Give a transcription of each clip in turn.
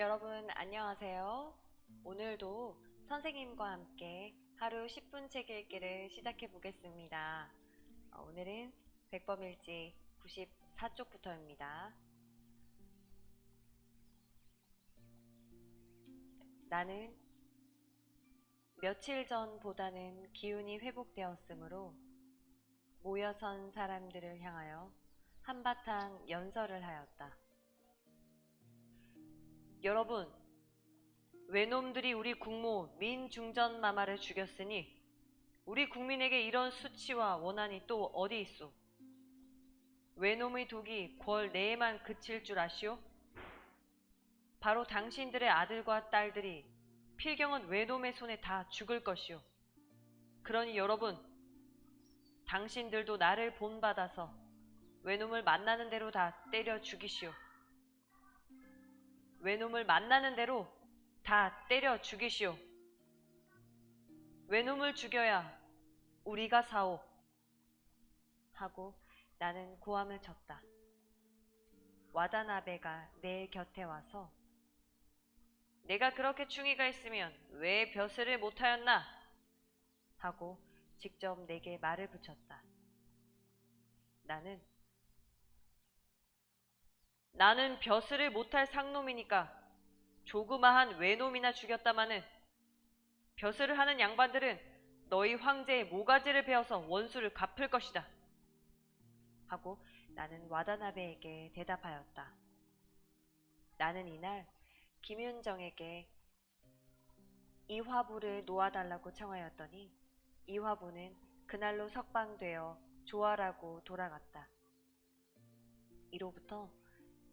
여러분 안녕하세요. 오늘도 선생님과 함께 하루 10분 책 읽기를 시작해 보겠습니다. 오늘은 백범일지 94쪽부터입니다. 나는 며칠 전보다는 기운이 회복되었으므로 모여선 사람들을 향하여 한바탕 연설을 하였다. 여러분, 외놈들이 우리 국모 민중전마마를 죽였으니 우리 국민에게 이런 수치와 원한이 또 어디 있소? 외놈의 독이 궐 내에만 그칠 줄 아시오? 바로 당신들의 아들과 딸들이 필경은 외놈의 손에 다 죽을 것이오. 그러니 여러분, 당신들도 나를 본받아서 외놈을 만나는 대로 다 때려 죽이시오. 외놈을 만나는 대로 다 때려 죽이시오. 외놈을 죽여야 우리가 사오. 하고 나는 고함을 쳤다. 와다나베가 내 곁에 와서 내가 그렇게 충의가 있으면 왜 벼슬을 못하였나? 하고 직접 내게 말을 붙였다. 나는 벼슬을 못할 상놈이니까 조그마한 외놈이나 죽였다마는 벼슬을 하는 양반들은 너희 황제의 모가지를 베어서 원수를 갚을 것이다. 하고 나는 와다나베에게 대답하였다. 나는 이날 김윤정에게 이 화부를 놓아달라고 청하였더니 이 화부는 그날로 석방되어 조아라고 돌아갔다. 이로부터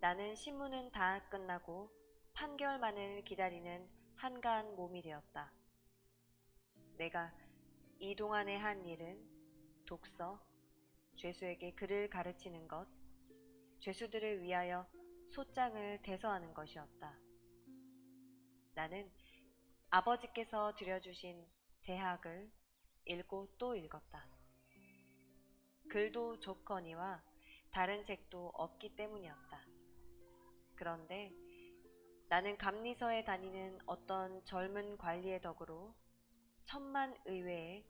나는 신문은 다 끝나고 판결만을 기다리는 한가한 몸이 되었다. 내가 이 동안에 한 일은 독서, 죄수에게 글을 가르치는 것, 죄수들을 위하여 소장을 대서하는 것이었다. 나는 아버지께서 들여주신 대학을 읽고 또 읽었다. 글도 좋거니와 다른 책도 없기 때문이었다. 그런데 나는 감리서에 다니는 어떤 젊은 관리의 덕으로 천만 의외에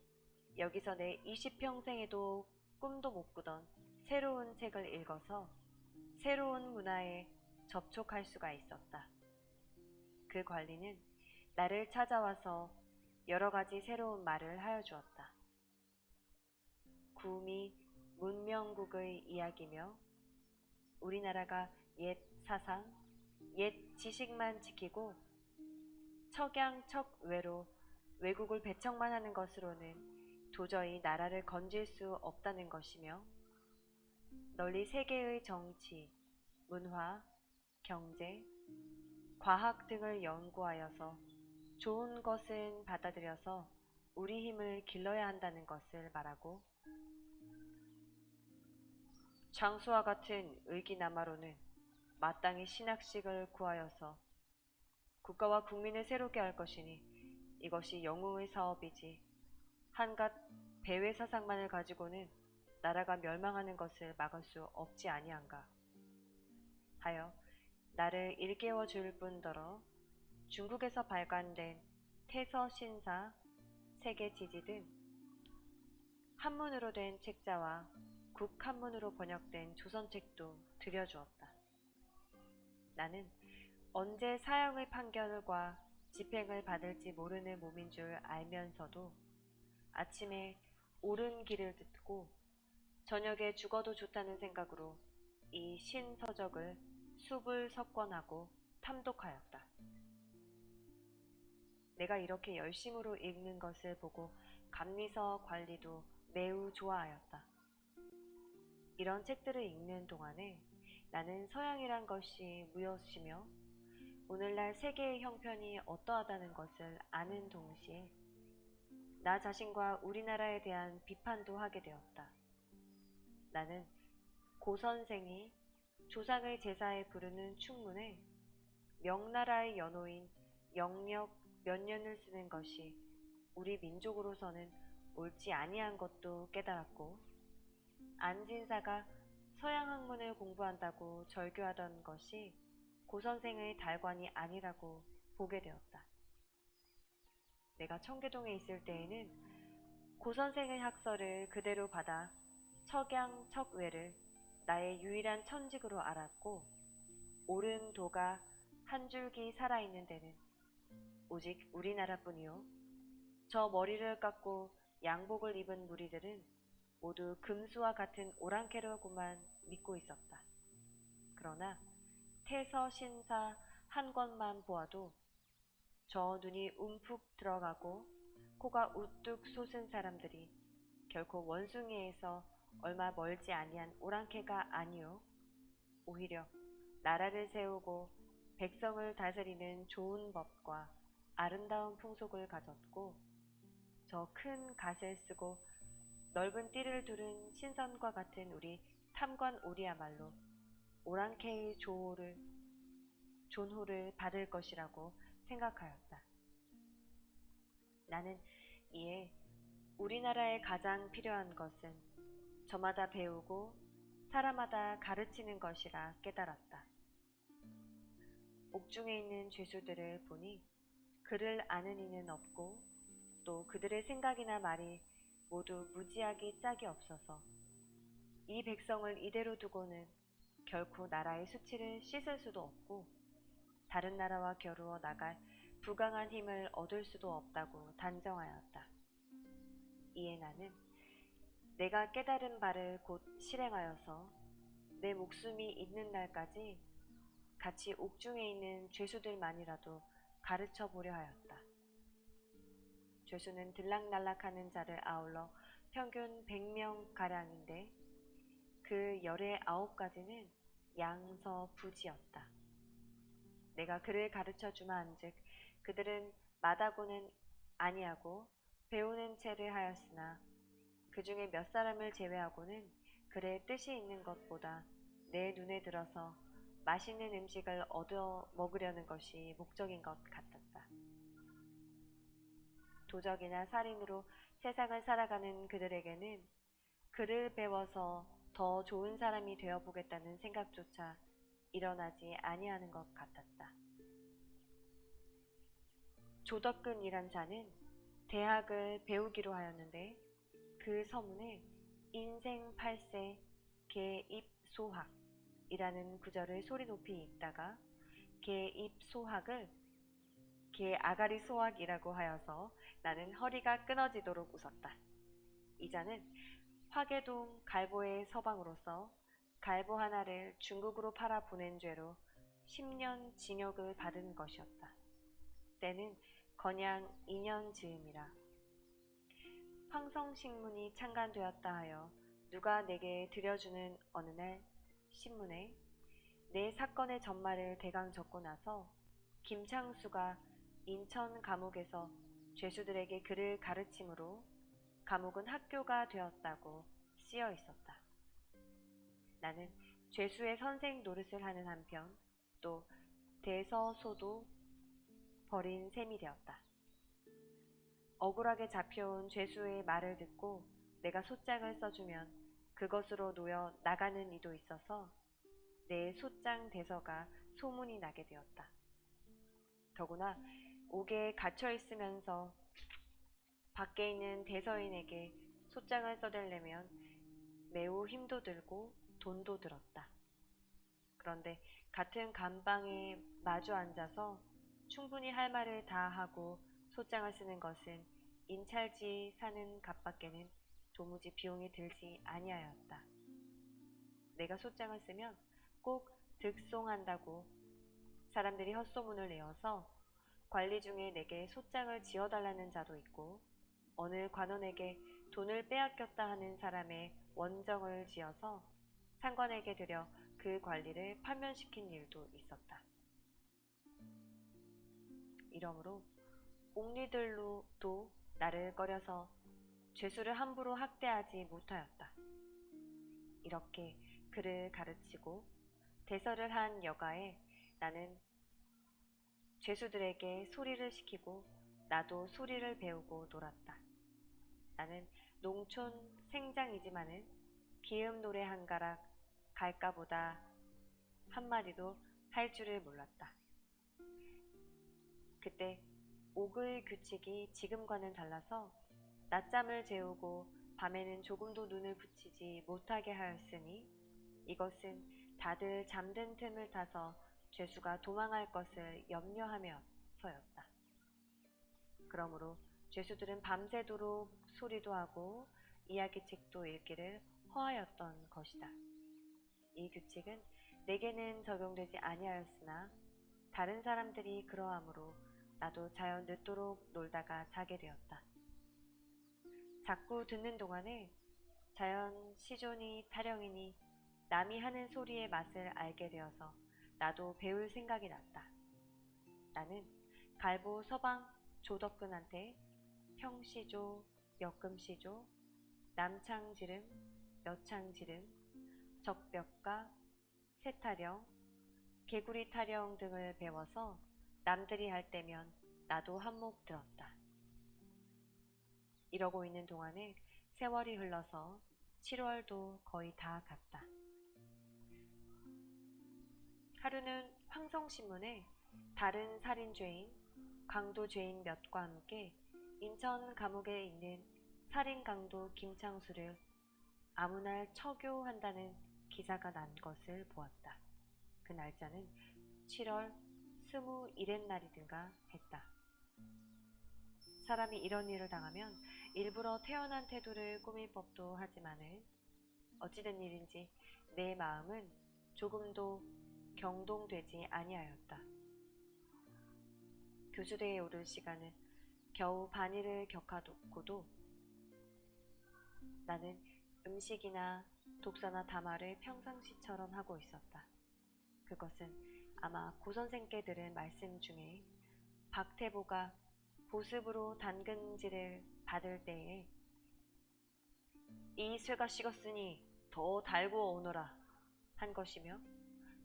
여기서 내 20평생에도 꿈도 못 꾸던 새로운 책을 읽어서 새로운 문화에 접촉할 수가 있었다. 그 관리는 나를 찾아와서 여러 가지 새로운 말을 하여 주었다. 구미 문명국의 이야기며 우리나라가 옛 사상, 옛 지식만 지키고 척양척외로 외국을 배척만 하는 것으로는 도저히 나라를 건질 수 없다는 것이며 널리 세계의 정치, 문화, 경제, 과학 등을 연구하여서 좋은 것은 받아들여서 우리 힘을 길러야 한다는 것을 말하고 장수와 같은 의기남하로는 마땅히 신학식을 구하여서 국가와 국민을 새롭게 할 것이니 이것이 영웅의 사업이지 한갓 배회 사상만을 가지고는 나라가 멸망하는 것을 막을 수 없지 아니한가 하여 나를 일깨워 줄 뿐더러 중국에서 발간된 태서신사, 세계지지 등 한문으로 된 책자와 국한문으로 번역된 조선책도 들여주었다. 나는 언제 사형의 판결과 집행을 받을지 모르는 몸인 줄 알면서도 아침에 옳은 길을 듣고 저녁에 죽어도 좋다는 생각으로 이 신서적을 수불 석권하고 탐독하였다. 내가 이렇게 열심으로 읽는 것을 보고 감리서 관리도 매우 좋아하였다. 이런 책들을 읽는 동안에 나는 서양이란 것이 무엇이며 오늘날 세계의 형편이 어떠하다는 것을 아는 동시에 나 자신과 우리나라에 대한 비판도 하게 되었다. 나는 고 선생이 조상의 제사에 부르는 충문에 명나라의 연호인 영력 몇 년을 쓰는 것이 우리 민족으로서는 옳지 아니한 것도 깨달았고 안진사가 서양 학문을 공부한다고 절교하던 것이 고 선생의 달관이 아니라고 보게 되었다. 내가 청계동에 있을 때에는 고 선생의 학설을 그대로 받아 척양척외를 나의 유일한 천직으로 알았고, 옳은 도가 한 줄기 살아있는 데는 오직 우리나라뿐이요, 저 머리를 깎고 양복을 입은 무리들은 모두 금수와 같은 오랑캐로구만 믿고 있었다. 그러나 태서 신사 한 권만 보아도 저 눈이 움푹 들어가고 코가 우뚝 솟은 사람들이 결코 원숭이에서 얼마 멀지 아니한 오랑캐가 아니요, 오히려 나라를 세우고 백성을 다스리는 좋은 법과 아름다운 풍속을 가졌고, 저 큰 갓을 쓰고 넓은 띠를 두른 신선과 같은 우리 탐관 오리야말로 오랑캐의 존호를 받을 것이라고 생각하였다. 나는 이에 우리나라에 가장 필요한 것은 저마다 배우고 사람마다 가르치는 것이라 깨달았다. 옥중에 있는 죄수들을 보니 글을 아는 이는 없고, 또 그들의 생각이나 말이 모두 무지하기 짝이 없어서 이 백성을 이대로 두고는 결코 나라의 수치를 씻을 수도 없고 다른 나라와 겨루어 나갈 부강한 힘을 얻을 수도 없다고 단정하였다. 이에 나는 내가 깨달은 바를 곧 실행하여서 내 목숨이 있는 날까지 같이 옥중에 있는 죄수들만이라도 가르쳐 보려 하였다. 죄수는 들락날락하는 자를 아울러 평균 100명가량인데 그 19가지는 양서부지였다. 내가 그를 가르쳐 주마 한즉 그들은 마다고는 아니하고 배우는 채를 하였으나 그 중에 몇 사람을 제외하고는 그의 뜻이 있는 것보다 내 눈에 들어서 맛있는 음식을 얻어 먹으려는 것이 목적인 것 같았다. 도적이나 살인으로 세상을 살아가는 그들에게는 글을 배워서 더 좋은 사람이 되어보겠다는 생각조차 일어나지 아니하는 것 같았다. 조덕근이란 자는 대학을 배우기로 하였는데 그 서문에 인생 8세 개입소학이라는 구절을 소리 높이 읽다가 개입소학을 개아가리 소학이라고 하여서 나는 허리가 끊어지도록 웃었다. 이 자는 화계동 갈보의 서방으로서 갈보 하나를 중국으로 팔아 보낸 죄로 10년 징역을 받은 것이었다. 때는 건양 2년 즈음이라. 황성신문이 창간되었다 하여 누가 내게 들여주는 어느 날 신문에 내 사건의 전말을 대강 적고 나서 김창수가 인천 감옥에서 죄수들에게 글을 가르침으로 감옥은 학교가 되었다고 쓰여 있었다. 나는 죄수의 선생 노릇을 하는 한편 또 대서소도 버린 셈이 되었다. 억울하게 잡혀온 죄수의 말을 듣고 내가 소장을 써주면 그것으로 놓여 나가는 이도 있어서 내 소장 대서가 소문이 나게 되었다. 더구나 옥에 갇혀 있으면서 밖에 있는 대서인에게 소장을 써대려면 매우 힘도 들고 돈도 들었다. 그런데 같은 감방에 마주 앉아서 충분히 할 말을 다 하고 소장을 쓰는 것은 인찰지 사는 값밖에는 도무지 비용이 들지 아니하였다. 내가 소장을 쓰면 꼭 득송한다고 사람들이 헛소문을 내어서 관리 중에 내게 소장을 지어달라는 자도 있고 어느 관원에게 돈을 빼앗겼다 하는 사람의 원정을 지어서 상관에게 들여 그 관리를 파면시킨 일도 있었다. 이러므로 옥리들로도 나를 꺼려서 죄수를 함부로 학대하지 못하였다. 이렇게 그를 가르치고 대서를 한 여가에 나는 죄수들에게 소리를 시키고 나도 소리를 배우고 놀았다. 나는 농촌 생장이지만은 기음 노래 한 가락 갈까보다 한 마디도 할 줄을 몰랐다. 그때 옥의 규칙이 지금과는 달라서 낮잠을 재우고 밤에는 조금도 눈을 붙이지 못하게 하였으니 이것은 다들 잠든 틈을 타서 죄수가 도망할 것을 염려하며서였다. 그러므로 죄수들은 밤새도록 소리도 하고 이야기책도 읽기를 허하였던 것이다. 이 규칙은 내게는 적용되지 아니하였으나 다른 사람들이 그러하므로 나도 자연 늦도록 놀다가 자게 되었다. 자꾸 듣는 동안에 자연 시조니 타령이니 남이 하는 소리의 맛을 알게 되어서 나도 배울 생각이 났다. 나는 갈보 서방 조덕근한테 형시조, 역금시조, 남창지름, 여창지름, 적벽가, 세타령, 개구리 타령 등을 배워서 남들이 할 때면 나도 한몫 들었다. 이러고 있는 동안에 세월이 흘러서 7월도 거의 다 갔다. 하루는 황성신문에 다른 살인죄인, 강도죄인 몇과 함께 인천 감옥에 있는 살인강도 김창수를 아무날 처교한다는 기사가 난 것을 보았다. 그 날짜는 7월 21의 날이든가 했다. 사람이 이런 일을 당하면 일부러 태어난 태도를 꾸밀 법도 하지만은 어찌된 일인지 내 마음은 조금도 경동되지 아니하였다. 교수대에 오를 시간은 겨우 반일을 격하놓고도 나는 음식이나 독서나 담화를 평상시처럼 하고 있었다. 그것은 아마 고선생께 들은 말씀 중에 박태보가 보습으로 당근질을 받을 때에 이 쇠가 식었으니 더 달구어 오너라 한 것이며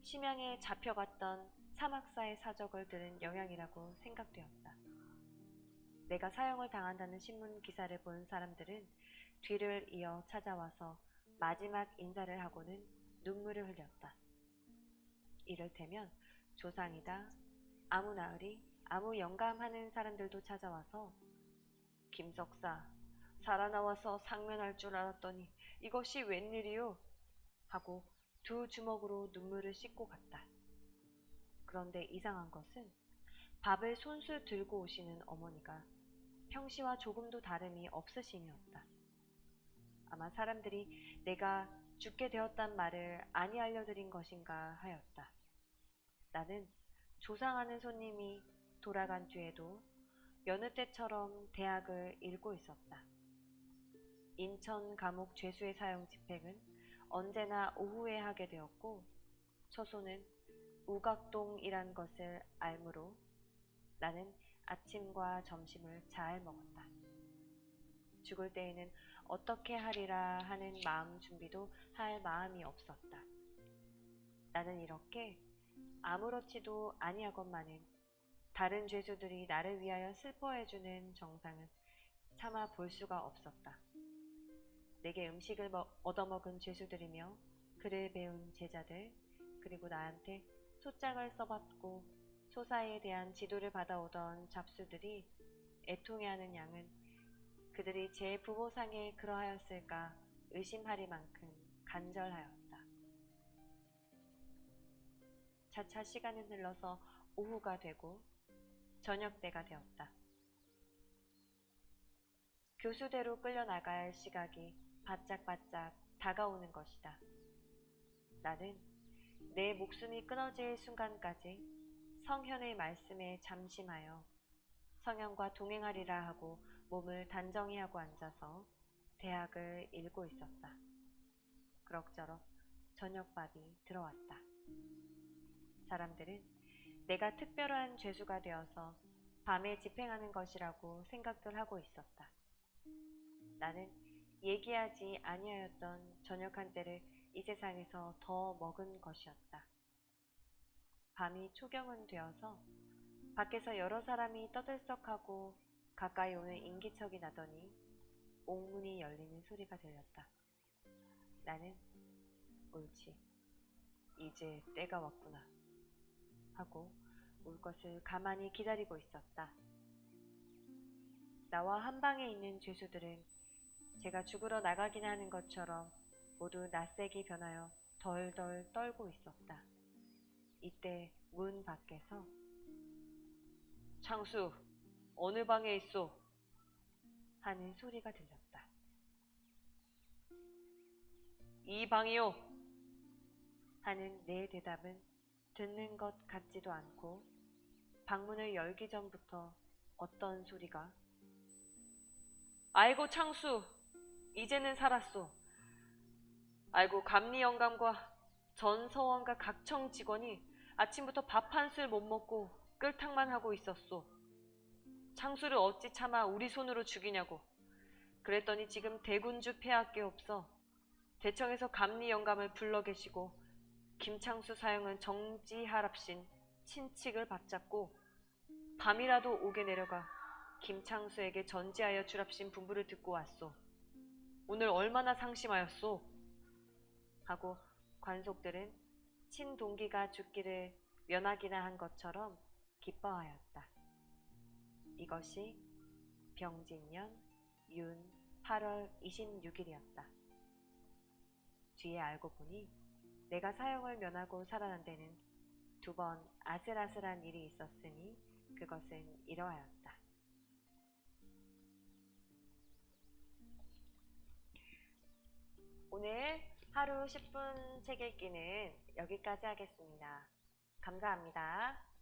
심양에 잡혀갔던 사막사의 사적을 들은 영향이라고 생각되었다. 내가 사형을 당한다는 신문 기사를 본 사람들은 뒤를 이어 찾아와서 마지막 인사를 하고는 눈물을 흘렸다. 이를테면 조상이다, 아무 나으리, 아무 영감하는 사람들도 찾아와서 김석사, 살아나와서 상면할 줄 알았더니 이것이 웬일이요? 하고 두 주먹으로 눈물을 씻고 갔다. 그런데 이상한 것은 밥을 손수 들고 오시는 어머니가 평시와 조금도 다름이 없으심이었다. 아마 사람들이 내가 죽게 되었단 말을 아니 알려드린 것인가 하였다. 나는 조상하는 손님이 돌아간 뒤에도 여느 때처럼 대학을 읽고 있었다. 인천 감옥 죄수의 사형 집행은 언제나 오후에 하게 되었고 처소는 우각동이란 것을 알므로 나는 아침과 점심을 잘 먹었다. 죽을 때에는 어떻게 하리라 하는 마음 준비도 할 마음이 없었다. 나는 이렇게 아무렇지도 아니하건만은 다른 죄수들이 나를 위하여 슬퍼해주는 정상은 차마 볼 수가 없었다. 내게 음식을 얻어먹은 죄수들이며 글을 배운 제자들, 그리고 나한테 소장을 써봤고 소사에 대한 지도를 받아오던 잡수들이 애통해하는 양은 그들이 제 부모상에 그러하였을까 의심하리만큼 간절하였다. 차차 시간은 흘러서 오후가 되고 저녁 때가 되었다. 교수대로 끌려나갈 시각이 바짝바짝 다가오는 것이다. 나는 내 목숨이 끊어질 순간까지 성현의 말씀에 잠심하여 성현과 동행하리라 하고 몸을 단정히 하고 앉아서 대학을 읽고 있었다. 그럭저럭 저녁밥이 들어왔다. 사람들은 내가 특별한 죄수가 되어서 밤에 집행하는 것이라고 생각들 하고 있었다. 나는 얘기하지 아니하였던 저녁 한 때를 이 세상에서 더 먹은 것이었다. 밤이 초경은 되어서 밖에서 여러 사람이 떠들썩하고 가까이 오는 인기척이 나더니 옥문이 열리는 소리가 들렸다. 나는 옳지, 이제 때가 왔구나 하고 울 것을 가만히 기다리고 있었다. 나와 한 방에 있는 죄수들은 제가 죽으러 나가긴 하는 것처럼 모두 낯색이 변하여 덜덜 떨고 있었다. 이때 문 밖에서 창수, 어느 방에 있소? 하는 소리가 들렸다. 이 방이요. 하는 내 대답은 듣는 것 같지도 않고 방문을 열기 전부터 어떤 소리가 아이고 창수, 이제는 살았소. 아이고 감리 영감과 전 서원과 각청 직원이 아침부터 밥 한술 못 먹고 끌탕만 하고 있었소. 창수를 어찌 참아 우리 손으로 죽이냐고. 그랬더니 지금 대군주 폐하께 없어 대청에서 감리 영감을 불러 계시고 김창수 사형은 정지하랍신 친칙을 받잡고 밤이라도 옥에 내려가 김창수에게 전지하여 주랍신 분부를 듣고 왔소. 오늘 얼마나 상심하였소? 하고 관속들은 친동기가 죽기를 면하기나 한 것처럼 기뻐하였다. 이것이 병진년 윤 8월 26일이었다. 뒤에 알고 보니 내가 사형을 면하고 살아난 데는 2번 아슬아슬한 일이 있었으니 그것은 이러하였다. 오늘 하루 10분 책 읽기는 여기까지 하겠습니다. 감사합니다.